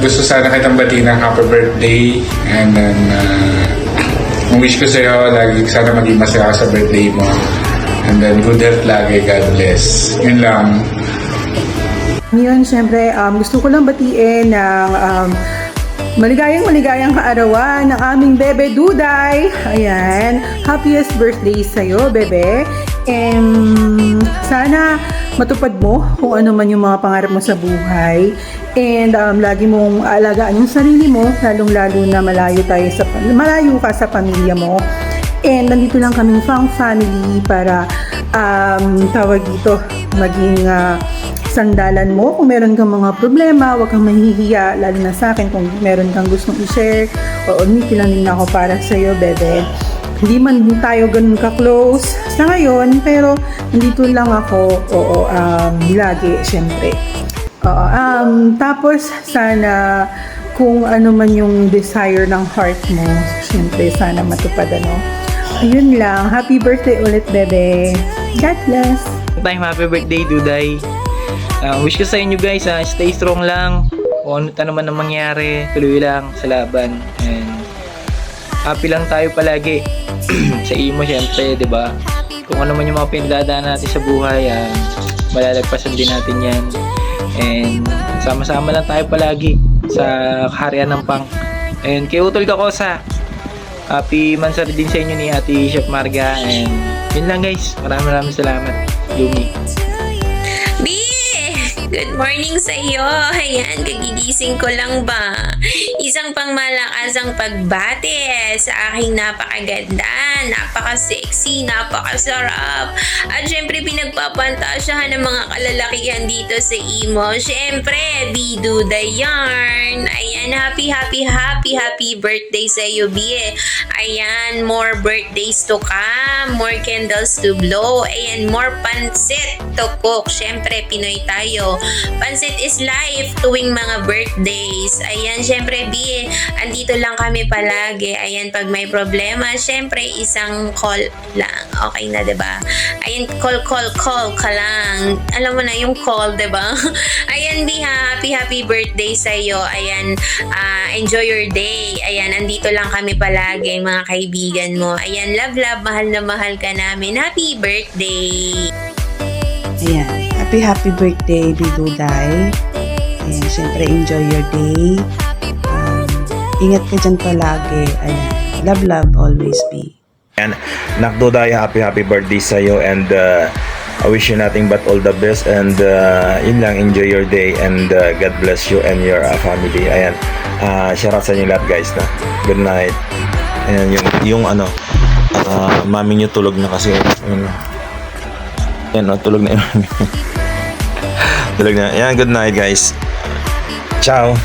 gusto sana kitang batiin ng happy birthday. And then, ang wish ko sa'yo, lagi sana maging masaya ka sa birthday mo. And then, good health lagi. God bless. Yun lang. Ngayon, syempre, gusto ko lang batiin ng maligayang kaarawan ng aming bebe Duday. Ayan, happiest birthday sa'yo, bebe. And sana matupad mo kung ano man yung mga pangarap mo sa buhay. And lagi mong alagaan yung sarili mo, lalong-lalo na malayo ka sa pamilya mo. And nandito lang kaming Fang family para tawag dito, maging sandalan mo kung meron kang mga problema, huwag kang mahihiya, lalo na sa akin kung meron kang gustong i-share. O umiti lang din ako para sa'yo, bebe. Hindi man din tayo ganun ka-close sa ngayon, pero nandito lang ako, lagi, syempre. Tapos, sana kung ano man yung desire ng heart mo, syempre, sana matupad, ano. Ayun lang. Happy birthday ulit, bebe. God bless. Happy birthday, Duday. Wish ko sa inyo guys, stay strong lang. Kung ano naman ang mangyari, tuloy lang sa laban. And happy lang tayo palagi. Sa imo syempre, 'di ba? Kung ano man yung mga pinagdadaanan natin sa buhay, malalagpasan din natin 'yan. And sama-sama lang tayo palagi sa kaharian ng Pang. And kay Utol Kakosa, happy mansari din sa inyo ni Ate Chef Marga. And yun lang guys, maraming salamat, Lumi. Good morning sa iyo. Ayan, kagigising ko lang ba? Isang pangmalakasang pagbate sa aking napakaganda, napaka-sexy, napakasarap. At syempre, pinagpapantasyahan ng mga kalalakihan dito sa Imo. Syempre, Biduday Yarn. Ayan, happy birthday sa iyo, Bie. Ayan, more birthdays to come, more candles to blow, ayan, more pansit to cook. Syempre, Pinoy tayo. Pansit is life tuwing mga birthdays. Ayan, syempre, B, andito lang kami palagi. Ayan, pag may problema, syempre, isang call lang. Okay na, diba? Ayan, call ka lang. Alam mo na yung call, diba? Ayan, B, happy birthday sa'yo. Ayan, enjoy your day. Ayan, andito lang kami palagi, mga kaibigan mo. Ayan, love, mahal na mahal ka namin. Happy birthday! Ayan, happy birthday, Biduday. Ayan, syempre enjoy your day. Ingat ka dyan palagi. Ayan, love always be. And Nak Duday, happy birthday sa'yo. And I wish you nothing but all the best. And yun lang, enjoy your day. And God bless you and your family. Ayan, shout out sa inyo lahat guys na. Good night. Ayan, yung mami nyo tulog na kasi. Yan, tulog na yun. Tulog na. Yan, good night guys. Ciao.